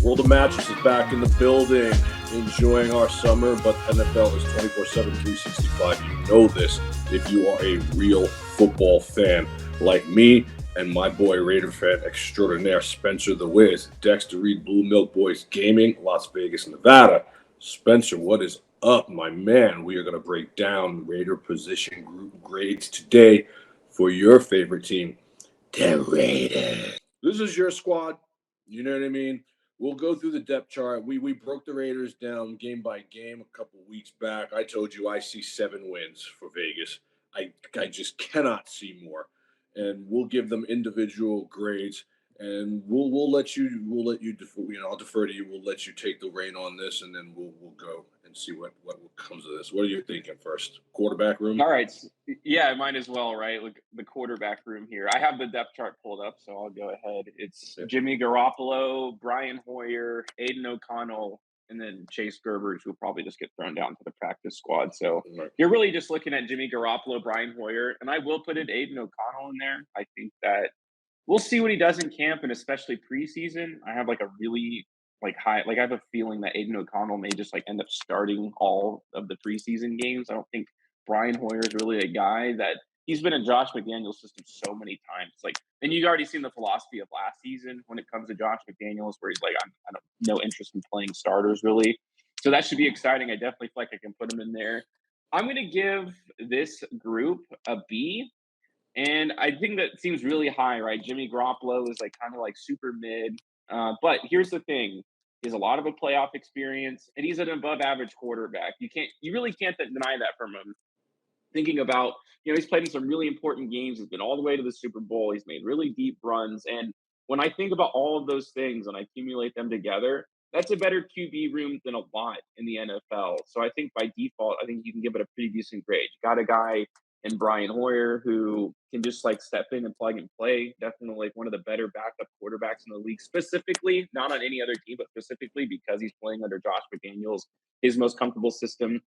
World of Matches is back in the building, enjoying our summer, but NFL is 24/7, 365. You know this if you are a real football fan like me and my boy Raider fan extraordinaire, Spencer the Wiz, Dexter Reid, Blue Milk Boys Gaming, Las Vegas, Nevada. Spencer, what is up, my man? We are going to break down Raider position group grades today for your favorite team, the Raiders. This is your squad. You know what I mean? We'll go through the depth chart. We broke the Raiders down game by game a couple weeks back. I told you I see 7 wins for Vegas. I just cannot see more. And we'll give them individual grades, and we'll let you I'll defer to you. We'll let you take the reign on this, and then we'll go and see what comes of this. What are you thinking first? Quarterback room? All right. Yeah, I might as well, right? Look, the quarterback room here. I have the depth chart pulled up, so I'll go ahead. It's Jimmy Garoppolo, Brian Hoyer, Aiden O'Connell, and then Chase Gerbers, who will probably just get thrown down to the practice squad. So you're really just looking at Jimmy Garoppolo, Brian Hoyer, and I will put it Aiden O'Connell in there. I think that we'll see what he does in camp, and especially preseason. I have like a really high, I have a feeling that Aiden O'Connell may just end up starting all of the preseason games. I don't think Brian Hoyer is really a guy that he's been in Josh McDaniels' system so many times. And you've already seen the philosophy of last season when it comes to Josh McDaniels, where he's like, I don't no interest in playing starters really. So that should be exciting. I definitely feel like I can put him in there. I'm going to give this group a B. And I think that seems really high, right? Jimmy Garoppolo is kind of super mid. But here's the thing. He has a lot of a playoff experience, and he's an above average quarterback. You really can't deny that from him. Thinking about, he's played in some really important games. He's been all the way to the Super Bowl. He's made really deep runs. And when I think about all of those things and I accumulate them together, that's a better QB room than a lot in the NFL. So I think by default, I think you can give it a pretty decent grade. You got a guy in Brian Hoyer who can just step in and plug and play. Definitely one of the better backup quarterbacks in the league, specifically, not on any other team, but specifically because he's playing under Josh McDaniels, his most comfortable system.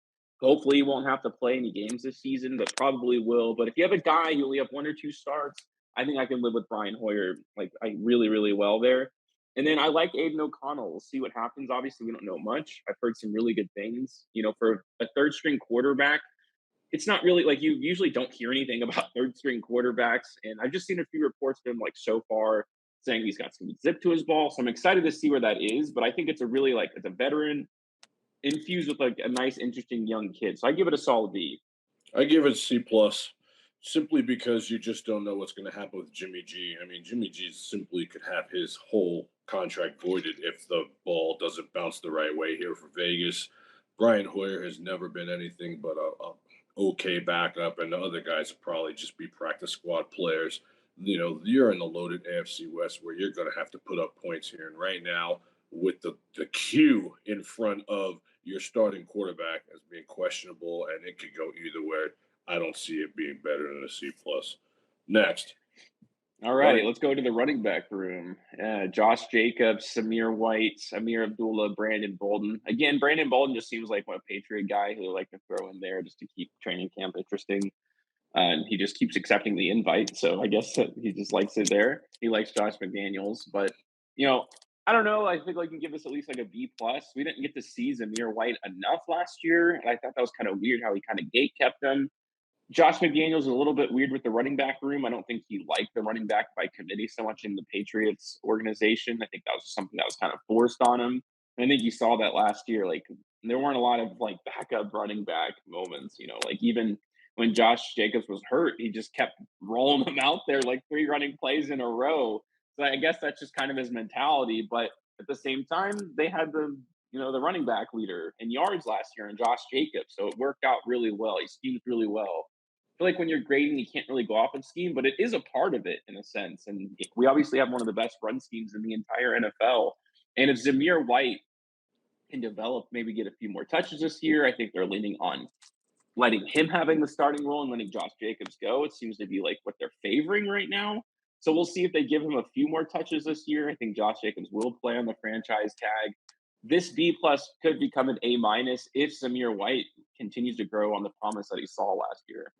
Hopefully he won't have to play any games this season, but probably will. But if you have a guy who only have 1 or 2 starts, I think I can live with Brian Hoyer really, really well there. And then I like Aiden O'Connell. We'll see what happens. Obviously, we don't know much. I've heard some really good things. For a third string quarterback, it's not really you usually don't hear anything about third string quarterbacks. And I've just seen a few reports of him so far saying he's got some zip to his ball. So I'm excited to see where that is. But I think it's a really it's a veteran infused with a nice, interesting young kid. So I give it a solid B. I give it a C plus, simply because you just don't know what's going to happen with Jimmy G. I mean, Jimmy G simply could have his whole contract voided if the ball doesn't bounce the right way here for Vegas. Brian Hoyer has never been anything but a okay backup, and the other guys will probably just be practice squad players. You're in the loaded AFC West where you're going to have to put up points here, and right now, with the Q in front of your starting quarterback as being questionable, and it could go either way. I don't see it being better than a C plus. Next. All righty, let's go to the running back room. Josh Jacobs, Samir White, Amir Abdullah, Brandon Bolden. Again, Brandon Bolden just seems like a Patriot guy who like to throw in there just to keep training camp interesting. And he just keeps accepting the invite, so I guess he just likes it there. He likes Josh McDaniels, but I don't know. I think I can give this at least a B plus. We didn't get to see Zamir White enough last year, and I thought that was kind of weird how he kind of gate kept them. Josh McDaniels is a little bit weird with the running back room. I don't think he liked the running back by committee so much in the Patriots organization. I think that was something that was kind of forced on him. And I think you saw that last year. There weren't a lot of backup running back moments. Even when Josh Jacobs was hurt, he just kept rolling them out there 3 running plays in a row. So I guess that's just kind of his mentality. But at the same time, they had the running back leader in yards last year in Josh Jacobs. So it worked out really well. He schemed really well. I feel like when you're grading, you can't really go off of scheme, but it is a part of it in a sense. And we obviously have one of the best run schemes in the entire NFL. And if Zamir White can develop, maybe get a few more touches this year, I think they're leaning on letting him having the starting role and letting Josh Jacobs go. It seems to be what they're favoring right now. So we'll see if they give him a few more touches this year. I think Josh Jacobs will play on the franchise tag. This B plus could become an A minus if Zamir White continues to grow on the promise that he saw last year.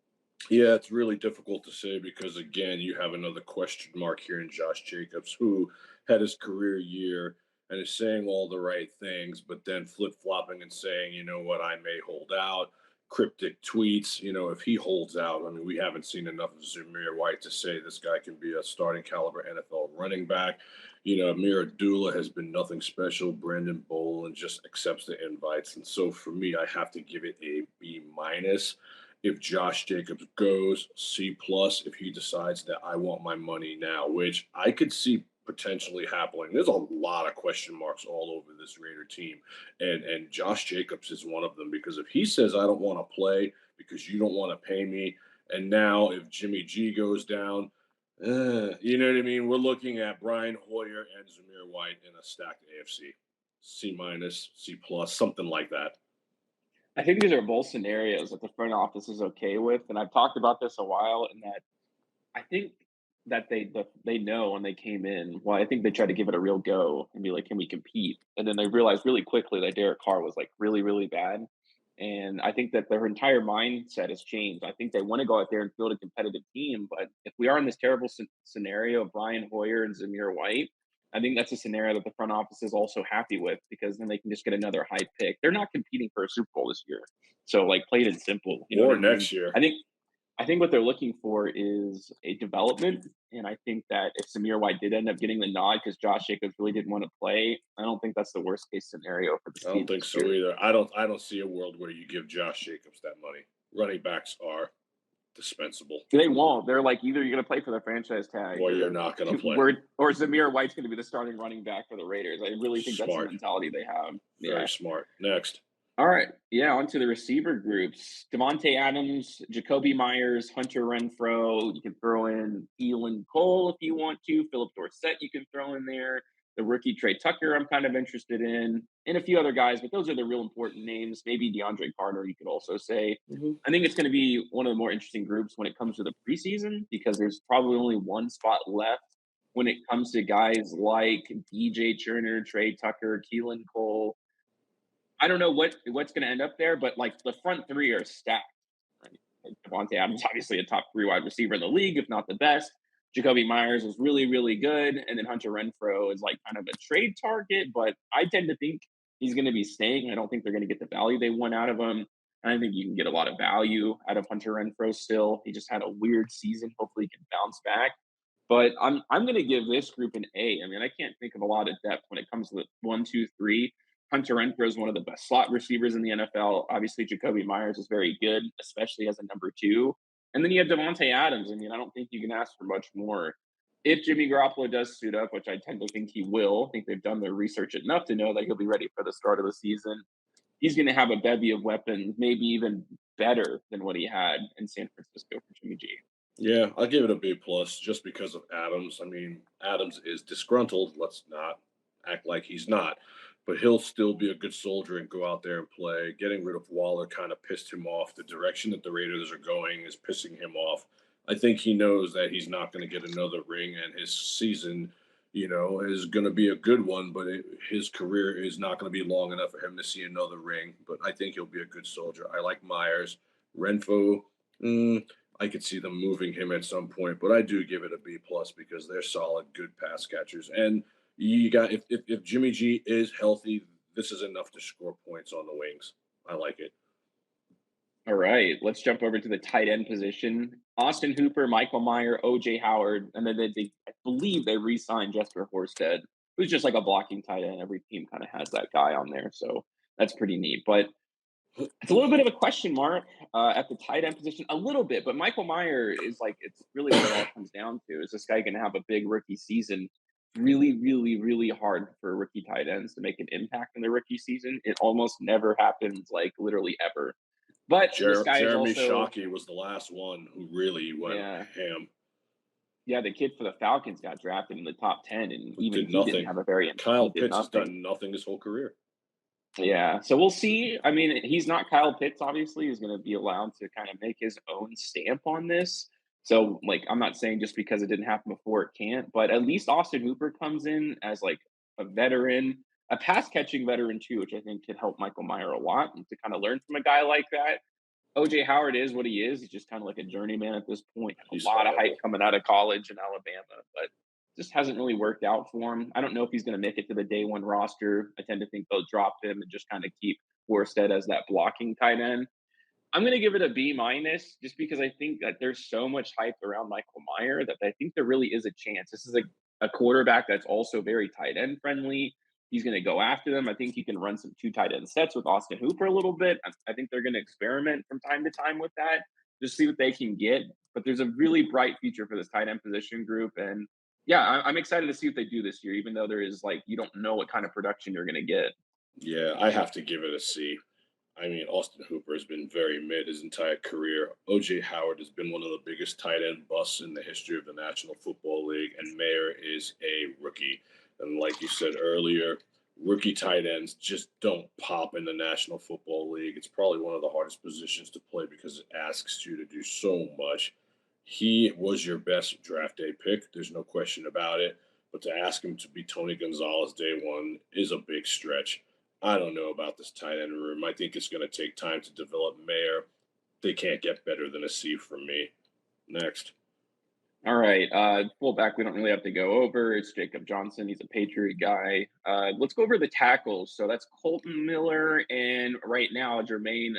Yeah, it's really difficult to say because, again, you have another question mark here in Josh Jacobs, who had his career year and is saying all the right things, but then flip flopping and saying, you know what, I may hold out. Cryptic tweets. If he holds out, I mean, we haven't seen enough of Zamir White to say this guy can be a starting caliber NFL running back. Amir Abdullah has been nothing special. Brandon Bolin just accepts the invites. And so for me, I have to give it a B minus. If Josh Jacobs goes, C plus if he decides that I want my money now, which I could see potentially happening. There's a lot of question marks all over this Raider team. And Josh Jacobs is one of them, because if he says I don't want to play because you don't want to pay me, and now if Jimmy G goes down, you know what I mean? We're looking at Brian Hoyer and Zamir White in a stacked AFC. C minus, C plus, something like that. I think these are both scenarios that the front office is okay with, and I've talked about this a while. In that, I think that they know when they came in. Well, I think they tried to give it a real go and be like, "Can we compete?" And then they realized really quickly that Derek Carr was like really, really bad. And I think that their entire mindset has changed. I think they want to go out there and build a competitive team. But if we are in this terrible scenario of Brian Hoyer and Zamir White, I think that's a scenario that the front office is also happy with, because then they can just get another high pick. They're not competing for a Super Bowl this year. So, like, plain and simple. You know Or what I mean? next year. I think what they're looking for is a development, and I think that if Samir White did end up getting the nod because Josh Jacobs really didn't want to play, I don't think that's the worst case scenario for the I team don't think this so year. either. I don't see a world where you give Josh Jacobs that money. Running backs are dispensable. They won't. They're like, either you're going to play for the franchise tag, Or you're not going to play. or Zamir White's going to be the starting running back for the Raiders. I really think that's the Smart. mentality they have. Very Yeah. smart. Next. All right. Yeah, on to the receiver groups. Devontae Adams, Jacoby Myers, Hunter Renfro. You can throw in Elon Cole if you want to. Philip Dorsett you can throw in there. The rookie Trey Tucker I'm kind of interested in. And a few other guys, but those are the real important names. Maybe DeAndre Carter, you could also say. I think it's going to be one of the more interesting groups when it comes to the preseason, because there's probably only one spot left when it comes to guys like DJ Turner, Trey Tucker, Keelan Cole. I don't know what's going to end up there, but like the front three are stacked. Right? Like Devontae Adams, obviously a top 3 wide receiver in the league, if not the best. Jacoby Myers is really, really good, and then Hunter Renfro is like kind of a trade target, but I tend to think he's going to be staying. I don't think they're going to get the value they want out of him. And I think you can get a lot of value out of Hunter Renfro still. He just had a weird season. Hopefully, he can bounce back. But I'm going to give this group an A. I mean, I can't think of a lot of depth when it comes to the 1, 2, 3. Hunter Renfro is one of the best slot receivers in the NFL. Obviously, Jacoby Myers is very good, especially as a number 2. And then you have Devontae Adams. I mean, I don't think you can ask for much more. If Jimmy Garoppolo does suit up, which I tend to think he will, I think they've done their research enough to know that he'll be ready for the start of the season. He's going to have a bevy of weapons, maybe even better than what he had in San Francisco for Jimmy G. Yeah, I'll give it a B plus just because of Adams. I mean, Adams is disgruntled. Let's not act like he's not. But he'll still be a good soldier and go out there and play. Getting rid of Waller kind of pissed him off. The direction that the Raiders are going is pissing him off. I think he knows that he's not going to get another ring, and his season, is going to be a good one, but his career is not going to be long enough for him to see another ring. But I think he'll be a good soldier. I like Myers. Renfro, I could see them moving him at some point, but I do give it a B plus because they're solid, good pass catchers. And you got if Jimmy G is healthy, this is enough to score points on the wings. I like it. All right, let's jump over to the tight end position. Austin Hooper, Michael Mayer, OJ Howard, and then I believe they re-signed Jesper Horsted, who's just like a blocking tight end. Every team kind of has that guy on there, so that's pretty neat. But it's a little bit of a question mark at the tight end position, a little bit. But Michael Mayer is like, it's really what it all comes down to. Is this guy going to have a big rookie season? Really, really, really hard for rookie tight ends to make an impact in their rookie season. It almost never happens, like literally ever. But this guy is Jeremy also Shockey was the last one who really went ham. Yeah, the kid for the Falcons got drafted in the top 10, and even he didn't have a very Kyle Pitts has done nothing his whole career. Yeah, so we'll see. I mean, he's not Kyle Pitts, obviously. He's going to be allowed to kind of make his own stamp on this. So, like, I'm not saying just because it didn't happen before it can't, but at least Austin Hooper comes in as like a veteran, a pass catching veteran too, which I think could help Michael Mayer a lot, and to kind of learn from a guy like that. OJ Howard is what he is. He's just kind of like a journeyman at this point. A lot of hype coming out of college in Alabama, but just hasn't really worked out for him. I don't know if he's going to make it to the day one roster. I tend to think they'll drop him and just kind of keep Worstead as that blocking tight end. I'm going to give it a B minus just because I think that there's so much hype around Michael Meyer that I think there really is a chance. This is a quarterback that's also very tight end friendly. He's going to go after them. I think he can run some two tight end sets with Austin Hooper a little bit. I think they're going to experiment from time to time with that, just see what they can get. But there's a really bright future for this tight end position group. And yeah, I'm excited to see what they do this year, even though there is like, you don't know what kind of production you're going to get. Yeah, I have to give it a C. I mean, Austin Hooper has been very mid his entire career. OJ Howard has been one of the biggest tight end busts in the history of the National Football League, and Mayer is a rookie. And like you said earlier, rookie tight ends just don't pop in the National Football League. It's probably one of the hardest positions to play because it asks you to do so much. He was your best draft day pick. There's no question about it. But to ask him to be Tony Gonzalez day one is a big stretch. I don't know about this tight end room. I think it's going to take time to develop Mayer. They can't get better than a C from me. Next. All right. Fullback, we don't really have to go over. It's Jacob Johnson. He's a Patriot guy. Let's go over the tackles. So that's Colton Miller and right now Jermaine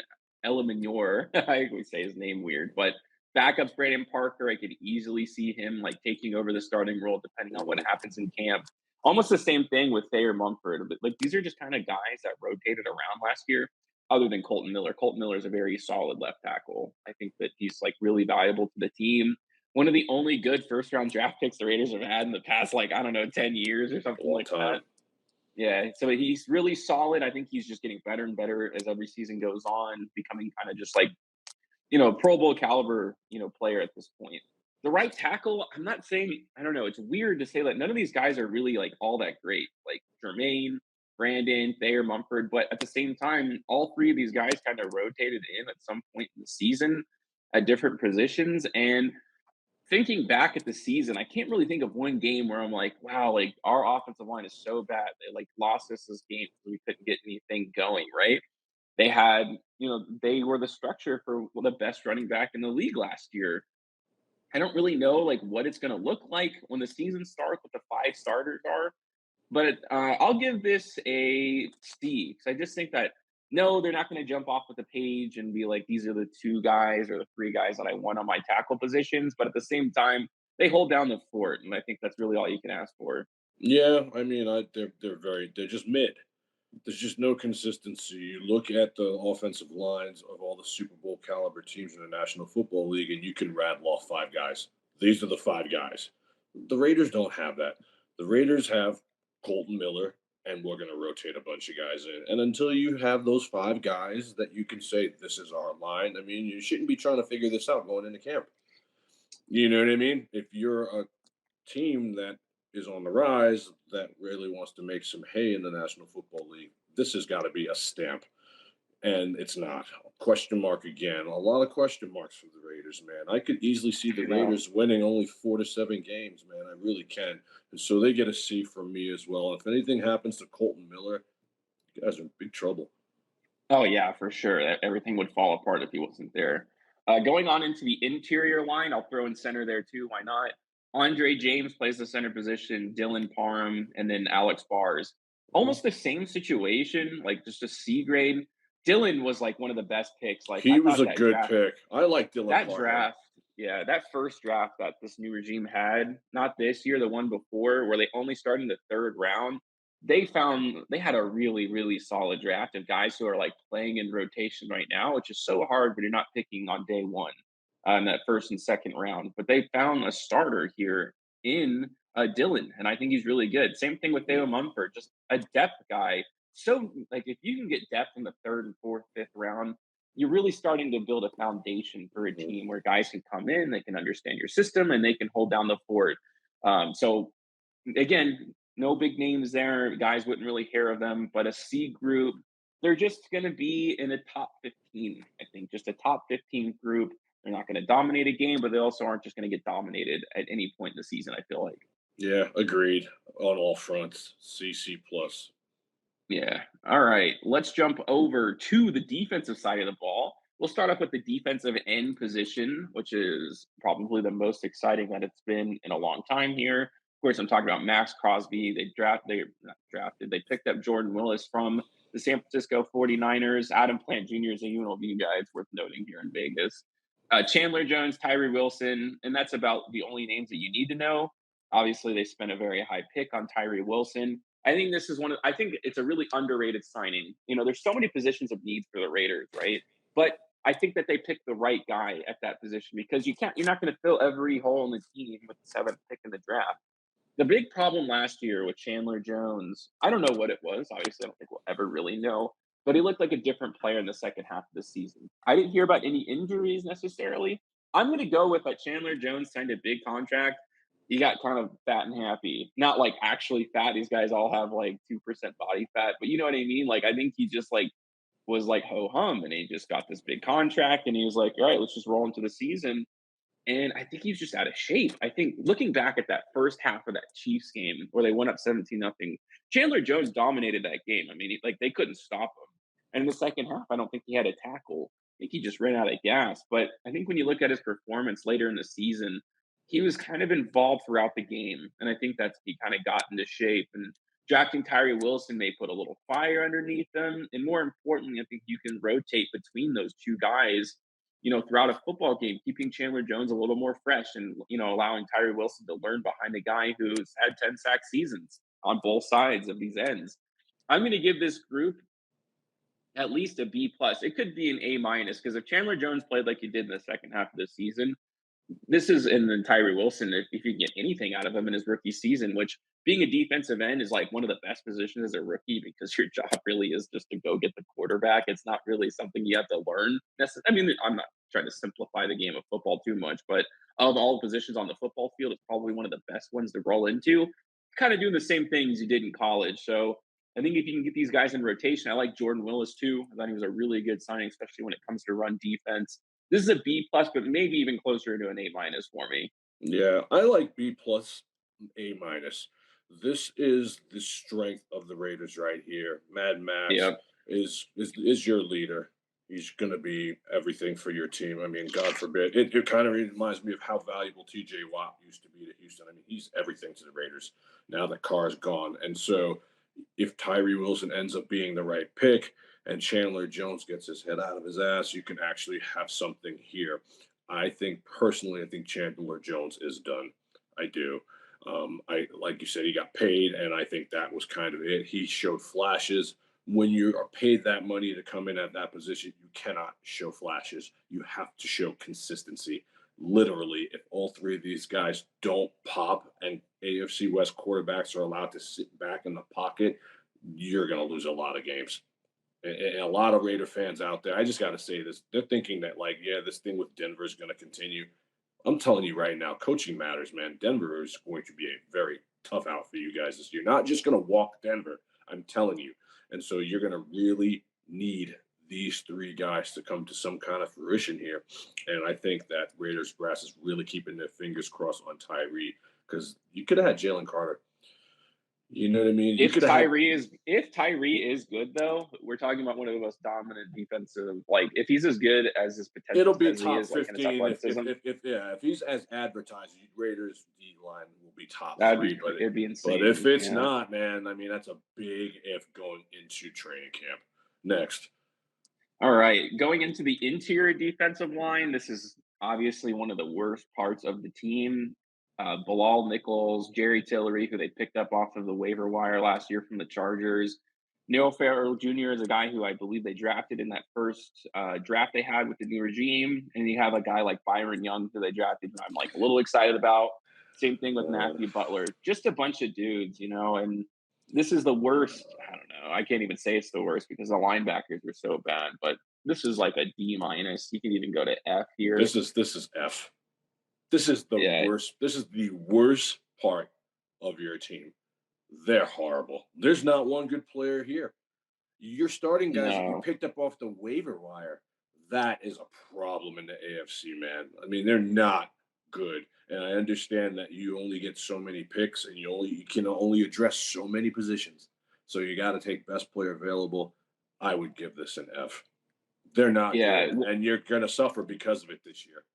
Elaminor. I always say his name weird, but backups Brandon Parker. I could easily see him like taking over the starting role depending on what happens in camp. Almost the same thing with Thayer Mumford. But like these are just kind of guys that rotated around last year. Other than Colton Miller, Colton Miller is a very solid left tackle. I think that he's like really valuable to the team, one of the only good first round draft picks the Raiders have had in the past, like, I don't know, 10 years or something like that. Yeah. So he's really solid. I think he's just getting better and better as every season goes on, becoming kind of just like, Pro Bowl caliber, player at this point. The right tackle, I'm not saying, I don't know, it's weird to say that none of these guys are really like all that great, like Jermaine, Brandon, Thayer, Mumford. But at the same time, all three of these guys kind of rotated in at some point in the season at different positions. And thinking back at the season, I can't really think of one game where I'm like, wow, like our offensive line is so bad. They like lost us this game. We couldn't get anything going, right? They had, they were the structure for the best running back in the league last year. I don't really know like what it's going to look like when the season starts, what the five starters are. But I'll give this a C because I just think that no, they're not going to jump off with the page and be like, these are the two guys or the three guys that I want on my tackle positions. But at the same time, they hold down the fort, and I think that's really all you can ask for. Yeah, I mean, they're just mid. There's just no consistency. You look at the offensive lines of all the Super Bowl caliber teams in the National Football League, and you can rattle off five guys. These are the five guys. The Raiders don't have that. The Raiders have Colton Miller, and we're going to rotate a bunch of guys in. And until you have those five guys that you can say, this is our line, I mean, you shouldn't be trying to figure this out going into camp. You know what I mean? If you're a team that is on the rise that really wants to make some hay in the National Football League, this has got to be a stamp. And it's not. Question mark again. A lot of question marks for the Raiders, man. I could easily see the I know. Raiders winning only 4 to 7 games, man. I really can. And so they get a C from me as well. If anything happens to Colton Miller, you guys are in big trouble. Oh yeah, for sure. Everything would fall apart if he wasn't there. Going on into the interior line, I'll throw in center there too. Why not? Andre James plays the center position. Dylan Parham, and then Alex Bars. Mhm. Almost the same situation, like just a C grade. Dylan was like one of the best picks. Like I He was thought a good pick. I like Dylan that Parham. draft, yeah, that first draft that this new regime had, not this year, the one before, where they only started in the third round, they had a really, really solid draft of guys who are like playing in rotation right now, which is so hard when you're not picking on day one in that first and second round. But they found a starter here in Dylan, and I think he's really good. Same thing with Theo Mumford, just a depth guy. So, like, if you can get depth in the third and fourth, fifth round, you're really starting to build a foundation for a Mhm. team where guys can come in, they can understand your system, and they can hold down the fort. So again, no big names there. Guys wouldn't really hear of them, but a C group, they're just going to be in a top 15. I think just a top 15 group. They're not going to dominate a game, but they also aren't just going to get dominated at any point in the season. I feel like. Yeah, agreed on all fronts. CC plus. Yeah. All right. Let's jump over to the defensive side of the ball. We'll start off with the defensive end position, which is probably the most exciting that it's been in a long time here. course, I'm talking about Max Crosby. They not drafted. They picked up Jordan Willis from the San Francisco 49ers. Adam Plant Jr. is a UNLV guy. It's worth noting here in Vegas. Chandler Jones, Tyree Wilson, and that's about the only names that you need to know. Obviously, they spent a very high pick on Tyree Wilson. I think this is I think it's a really underrated signing. There's so many positions of need for the Raiders, right? But I think that they picked the right guy at that position because you're not going to fill every hole in the team with the seventh pick in the draft. The big problem last year with Chandler Jones, I don't know what it was. Obviously, I don't think we'll ever really know, but he looked like a different player in the second half of the season. I didn't hear about any injuries necessarily. I'm going to go with Chandler Jones signed a big contract. He got kind of fat and happy. Not like actually fat. These guys all have like 2% body fat, but you know what I mean? Like, I think he just like was like ho hum and he just got this big contract and he was like, all right, let's just roll into the season. And I think he's just out of shape. I think looking back at that first half of that Chiefs game where they went up 17-0, Chandler Jones dominated that game. I mean, they couldn't stop him. And in the second half, I don't think he had a tackle. I think he just ran out of gas. But I think when you look at his performance later in the season, he was kind of involved throughout the game. And I think that's he kind of got into shape. And drafting Tyree Wilson may put a little fire underneath them. And more importantly, I think you can rotate between those two guys throughout a football game, keeping Chandler Jones a little more fresh and, allowing Tyree Wilson to learn behind a guy who's had 10 sack seasons on both sides of these ends. I'm going to give this group at least a B plus. It could be an A minus because if Chandler Jones played like he did in the second half of the season, this is in Tyree Wilson. If you get anything out of him in his rookie season, which being a defensive end is like one of the best positions as a rookie because your job really is just to go get the quarterback. It's not really something you have to learn. I mean, I'm not trying to simplify the game of football too much, but of all the positions on the football field, it's probably one of the best ones to roll into. Kind of doing the same things you did in college. So I think if you can get these guys in rotation, I like Jordan Willis too. I thought he was a really good signing, especially when it comes to run defense. This is a B plus, but maybe even closer to an A minus for me. Yeah, I like B plus, A minus. This is the strength of the Raiders right here. Mad Max Yep. is your leader. He's going to be everything for your team. I mean, God forbid. It kind of reminds me of how valuable T.J. Watt used to be to Houston. I mean, he's everything to the Raiders now that Carr's gone. And so, if Tyree Wilson ends up being the right pick and Chandler Jones gets his head out of his ass, you can actually have something here. I think personally, I think Chandler Jones is done. I do. I like you said, he got paid, and I think that was kind of it. He showed flashes. When you are paid that money to come in at that position, you cannot show flashes. You have to show consistency. Literally, if all three of these guys don't pop and AFC West quarterbacks are allowed to sit back in the pocket, you're going to lose a lot of games. And a lot of Raider fans out there, I just got to say this, they're thinking that, like, yeah, this thing with Denver is going to continue. I'm telling you right now, coaching matters, man. Denver is going to be a very tough out for you guys this year. Not just going to walk Denver, I'm telling you. And so you're going to really need these three guys to come to some kind of fruition here. And I think that Raiders brass is really keeping their fingers crossed on Tyree because you could have had Jalen Carter. You know what I mean? You If could have had Tyree is good though, we're talking about one of the most dominant defensive. Like if he's as good as his potential it'll be as he top is, like in his 15 athleticism, if he's as advertised, Raiders D line will be top that'd three. be it'd be But insane. if it's Yeah. not, man, I mean that's a big if going into training camp. Next. All right, going into the interior defensive line, this is obviously one of the worst parts of the team. Bilal Nichols, Jerry Tillery, who they picked up off of the waiver wire last year from the Chargers. Neil Farrell Jr. is a guy who I believe they drafted in that first draft they had with the new regime. And you have a guy like Byron Young, who they drafted, who I'm like a little excited about. Same thing with Matthew Butler. Just a bunch of dudes, and this is the worst. I don't know. I can't even say it's the worst because the linebackers were so bad, but this is like a D minus. You can even go to F here. This is F. This is the worst. This is the worst part of your team. They're horrible. There's not one good player here. You're starting guys that you picked up off the waiver wire. That is a problem in the AFC, man. I mean, they're not good. And I understand that you only get so many picks and you can only address so many positions. So you got to take best player available. I would give this an F. They're not good, and you're going to suffer because of it this year.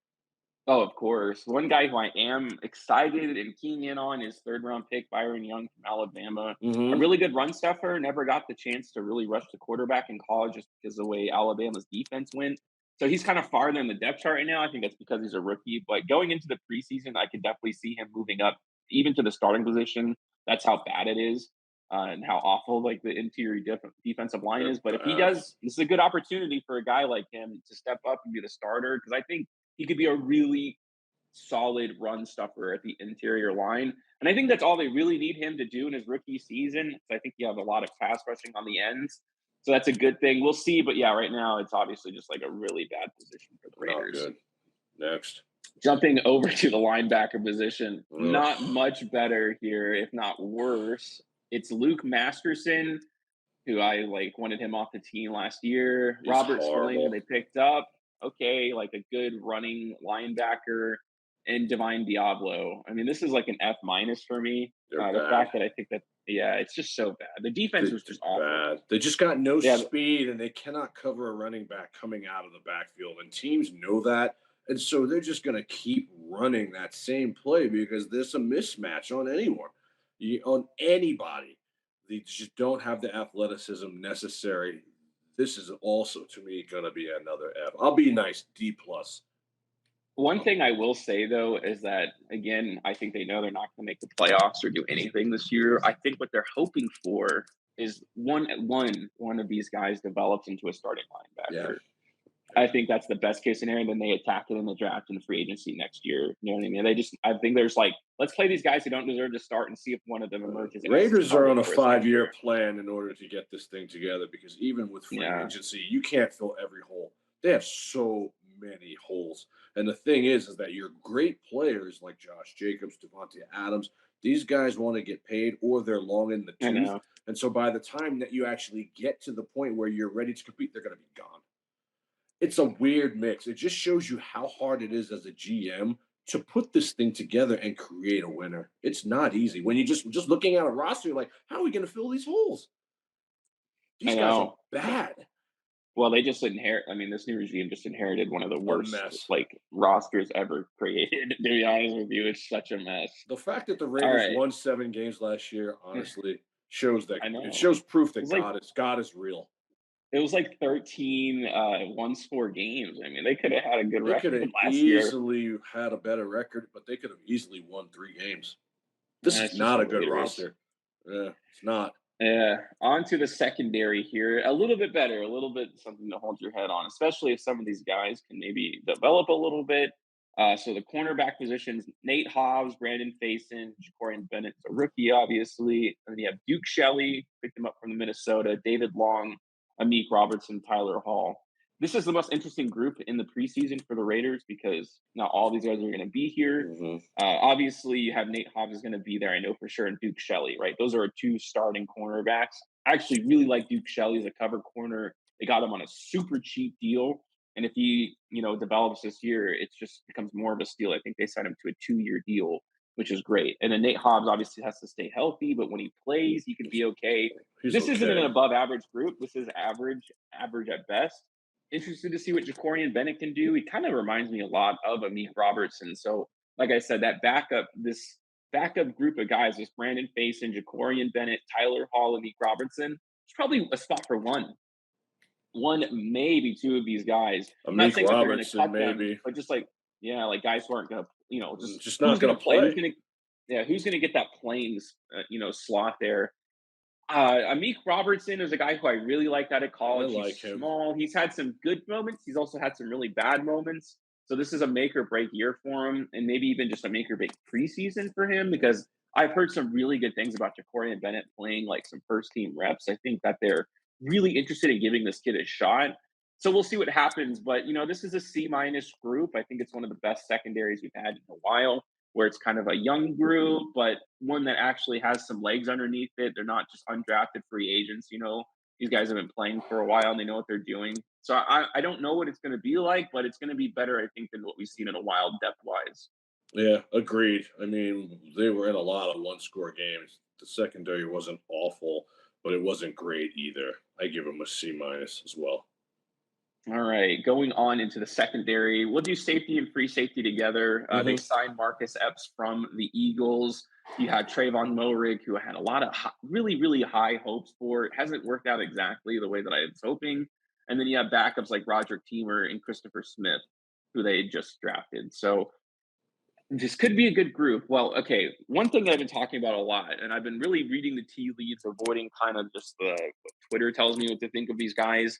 Oh, of course. One guy who I am excited and keying in on is third round pick Byron Young from Alabama. A Mm-hmm. really good run stuffer, never got the chance to really rush the quarterback in college just because of the way Alabama's defense went. So he's kind of farther in the depth chart right now. I think that's because he's a rookie. But going into the preseason, I could definitely see him moving up even to the starting position. That's how bad it is, and how awful like the interior defensive line They're is. But if he bad. does, this is a good opportunity for a guy like him to step up and be the starter because I think he could be a really solid run stuffer at the interior line. And I think that's all they really need him to do in his rookie season. So I think you have a lot of pass rushing on the ends. So that's a good thing. We'll see. But yeah, right now it's obviously just like a really bad position for the Not Raiders. good. Next. Jumping over to the linebacker position, Ugh. not much better here, if not worse. It's Luke Masterson, who I like wanted him off the team last year. He's Robert Spillane, who horrible. they picked up. Okay, like a good running linebacker, and Divine Diablo. I mean, this is like an F minus for me. They're The bad. fact that I think that, yeah, it's just so bad. The defense They're was just just awful. bad. They just got no Yeah, speed, and they cannot cover a running back coming out of the backfield. And teams know that. And so they're just going to keep running that same play because there's a mismatch on anyone, on anybody. They just don't have the athleticism necessary. This is also, to me, going to be another F. I'll be nice, D plus. one thing I will say though is that again, I think they know they're not going to make the playoffs or do anything this year. I think what they're hoping for is one of these guys develops into a starting Yeah. linebacker. I think that's the best case scenario. And then they attack it in the draft and free agency next year. You know what I mean? I think there's like, let's play these guys who don't deserve to start and see if one of them emerges as a Raiders are on starter a for a 5 year secondary. plan in order to get this thing together because even with free Yeah, agency, you can't fill every hole. They have so many holes. And the thing is that your great players like Josh Jacobs, Devontae Adams, these guys want to get paid or they're long in the I tooth. know. And so by the time that you actually get to the point where you're ready to compete, they're going to be gone. It's a weird mix. It just shows you how hard it is as a GM to put this thing together and create a winner. It's not easy. When you just looking at a roster, you're like, how are we going to fill these holes? I These guys are know. bad. Well, they just inherit. I mean, this new regime just inherited one of the A worst mess. like rosters ever created. To be honest with you, it's such a mess. The fact that the All Raiders right, won 7 games last year, honestly, shows that I it know. shows proof It that was like God is real. it was like 13 one score games. I mean, they could have had a good They could record have last year. easily had a better record, but they could have easily won 3 games. This is It's just not the a good Raiders. roster. Yeah, it's not. Yeah, on to the secondary here. A little bit better, a little bit something to hold your head on, especially if some of these guys can maybe develop a little bit. So the cornerback positions: Nate Hobbs, Brandon Faison, Jacorian Bennett's a rookie, obviously, and then you have Duke Shelley, picked him up from the Minnesota, David Long, Amik Robertson, Tyler Hall. This is the most interesting group in the preseason for the Raiders because not all these guys are going to be here. Hmm. Obviously, you have Nate Hobbs is going to be there. I know for sure, and Duke Shelley, right? Those are our two starting cornerbacks. I actually really like Duke Shelley as a cover corner. They got him on a super cheap deal, and if he, develops this year, it just becomes more of a steal. I think they signed him to a 2-year deal, which is great. And then Nate Hobbs obviously has to stay healthy, but when he plays, he can be okay. He's This isn't an okay. above average group. This is average at best. Interested to see what Jacorian Bennett can do. He kind of reminds me a lot of Amik Robertson. So like I said, this backup group of guys, this Brandon Faison, Jacorian Bennett, Tyler Hall, and Meek Robertson, it's probably a spot for one, maybe two of these guys. I'm not Amik saying that they're going to Robertson, cut them, maybe. but just like, yeah, like guys who aren't going to, just Just who's not going going to to play, play. who's going to get that playing, slot there. Amik Robertson is a guy who I really liked out of I college. He's like him. small. He's had some good moments. He's also had some really bad moments. So this is a make or break year for him, and maybe even just a make or break preseason for him because I've heard some really good things about Jacorian Bennett playing like some first team reps. I think that they're really interested in giving this kid a shot. So we'll see what happens. But this is a C minus group. I think it's one of the best secondaries we've had in a while where it's kind of a young group, but one that actually has some legs underneath it. They're not just undrafted free agents. These guys have been playing for a while and they know what they're doing. So I don't know what it's going to be like, but it's going to be better, I think, than what we've seen in a while depth wise. Yeah, agreed. I mean, they were in a lot of one-score games. The secondary wasn't awful, but it wasn't great either. I give them a C minus as well. All right, going on into the secondary, we'll do safety and free safety together. They Hmm. signed Marcus Epps from the Eagles. You had Trayvon Moehrig, who I had a lot of really, really high hopes for. It hasn't worked out exactly the way that I was hoping. And then you have backups like Roger Teamer and Christopher Smith, who they just drafted. So this could be a good group. Well, okay, one thing that I've been talking about a lot, and I've been really reading the tea leaves, avoiding kind of just the what Twitter tells me what to think of these guys.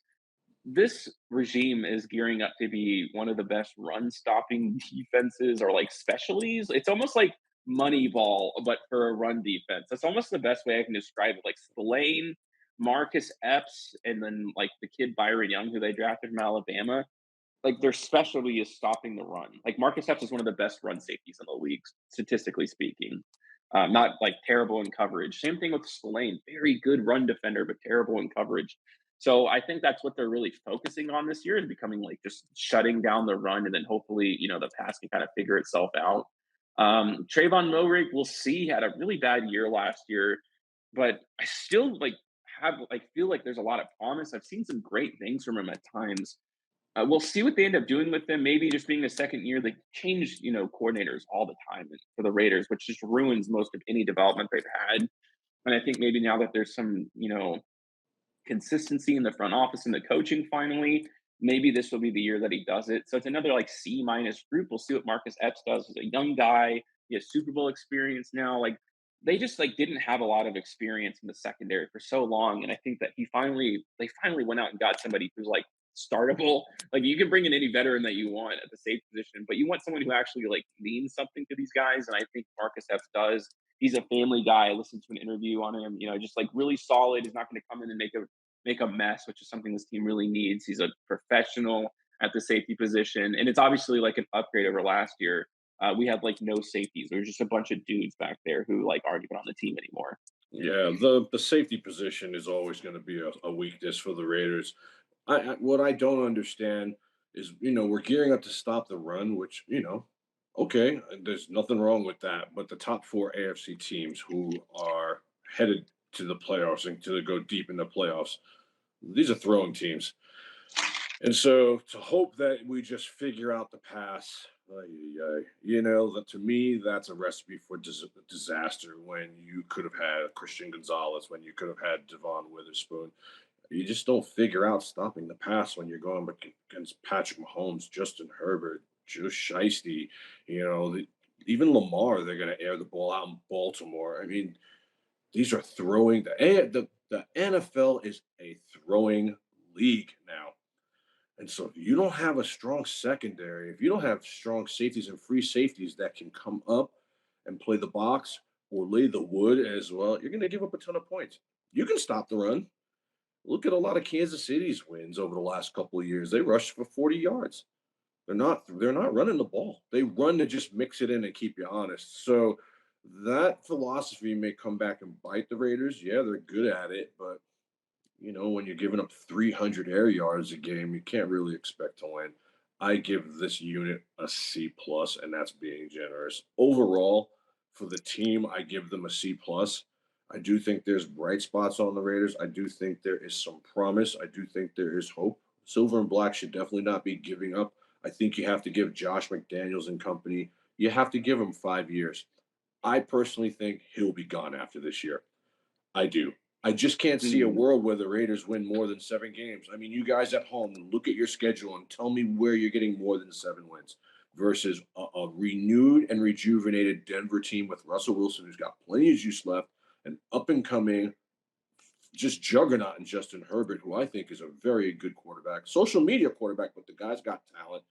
This regime is gearing up to be one of the best run stopping defenses or like specialties. It's almost like Moneyball, but for a run defense. That's almost the best way I can describe it. Like Spillane, Marcus Epps, and then like the kid Byron Young, who they drafted from Alabama. Like their specialty is stopping the run. Like Marcus Epps is one of the best run safeties in the league, statistically speaking. Not like terrible in coverage. Same thing with Spillane, very good run defender, but terrible in coverage. So I think that's what they're really focusing on this year is becoming like just shutting down the run, and then hopefully the pass can kind of figure itself out. Trayvon Moehrig, we'll see, had a really bad year last year, but I still feel like there's a lot of promise. I've seen some great things from him at times. We'll see what they end up doing with them. Maybe just being the second year, they change, coordinators all the time for the Raiders, which just ruins most of any development they've had. And I think maybe now that there's some, consistency in the front office and the coaching finally, maybe this will be the year that he does it. So it's another like C minus group. We'll see what Marcus Epps does as a young guy. He has Super Bowl experience now. Like they just like didn't have a lot of experience in the secondary for so long. And I think that they finally went out and got somebody who's like startable. Like you can bring in any veteran that you want at the safe position, but you want someone who actually like means something to these guys. And I think Marcus Epps does. He's a family guy. I listened to an interview on him, just like really solid. He's not going to come in and make a mess, which is something this team really needs. He's a professional at the safety position, and it's obviously like an upgrade over last year. We had like no safeties. There was just a bunch of dudes back there who like aren't even on the team anymore. Yeah, the safety position is always going to be a weakness for the Raiders. What I don't understand is we're gearing up to stop the run, which okay, there's nothing wrong with that. But the top four AFC teams who are headed to the playoffs and to go deep in the playoffs, these are throwing teams. And so to hope that we just figure out the pass, that to me, that's a recipe for disaster when you could have had Christian Gonzalez, when you could have had Devon Witherspoon. You just don't figure out stopping the pass when you're going against Patrick Mahomes, Justin Herbert, Joe Shiesty, even Lamar, they're going to air the ball out in Baltimore. I mean, these are throwing the NFL is a throwing league now. And so if you don't have a strong secondary, if you don't have strong safeties and free safeties that can come up and play the box or lay the wood as well, you're going to give up a ton of points. You can stop the run. Look at a lot of Kansas City's wins over the last couple of years. They rushed for 40 yards. They're not running the ball. They run to just mix it in and keep you honest. So that philosophy may come back and bite the Raiders. Yeah, they're good at it, but when you're giving up 300 air yards a game, you can't really expect to win. I give this unit a C plus, and that's being generous. Overall, for the team, I give them a C plus. I do think there's bright spots on the Raiders. I do think there is some promise. I do think there is hope. Silver and black should definitely not be giving up. I think you have to give Josh McDaniels and company. You have to give him 5 years. I personally think he'll be gone after this year. I do. I just can't see a Mm. world where the Raiders win more than 7 games. I mean, you guys at home, look at your schedule and tell me where you're getting more than 7 wins versus a renewed and rejuvenated Denver team with Russell Wilson, who's got plenty of juice left, an up and coming, just juggernaut in Justin Herbert, who I think is a very good quarterback, social media quarterback, but the guy's got talent.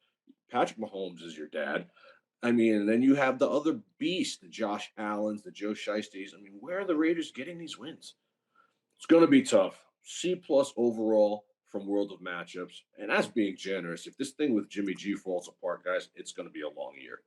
Patrick Mahomes is your dad. I mean, and then you have the other beast, the Josh Allens, the Joe Shiesties. I mean, where are the Raiders getting these wins? It's going to be tough. C plus overall from World of Matchups, and that's being generous. If this thing with Jimmy G falls apart, guys, it's going to be a long year.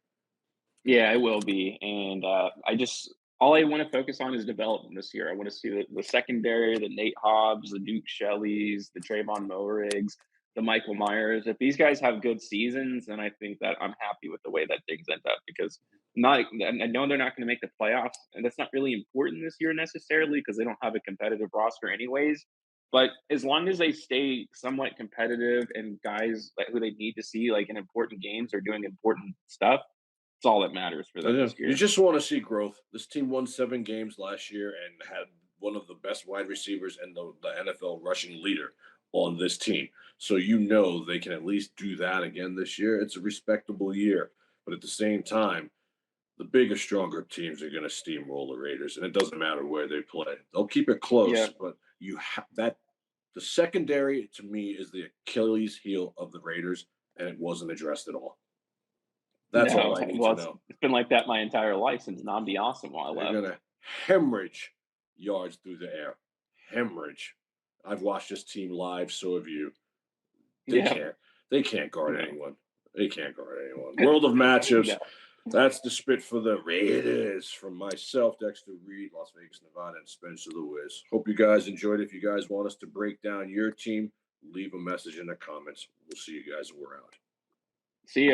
Yeah, it will be. And I just all I want to focus on is development this year. I want to see the secondary, the Nate Hobbs, the Duke Shelleys, the Trayvon Moehrigs, the Michael Myers. If these guys have good seasons, then I think that I'm happy with the way that things end up because not I know they're not going to make the playoffs, and that's not really important this year necessarily because they don't have a competitive roster anyways. But as long as they stay somewhat competitive and guys who they need to see like in important games are doing important stuff, it's all that matters for them Yeah, this you year. just want to see growth. This team won 7 games last year and had one of the best wide receivers and the NFL rushing leader on this team. So you know they can at least do that again this year. It's a respectable year. But at the same time, the bigger, stronger teams are going to steamroll the Raiders, and it doesn't matter where they play. They'll keep it Yeah. close, but you have that. The secondary to me is the Achilles heel of the Raiders, and it wasn't addressed at all. That's all No. I need Well, to it's know. it's been like that my entire life since Nambi Asamoah They're left. gonna hemorrhage yards through the air. Hemorrhage. I've watched this team live, so have you. They Yeah. can't. They can't guard No. anyone. They can't guard anyone. World of matchups. No. That's the spit for the Raiders from myself, Dexter Reid, Las Vegas, Nevada, and Spencer the Wiz. Hope you guys enjoyed. If you guys want us to break down your team, leave a message in the comments. We'll see you guys when we're out. See ya.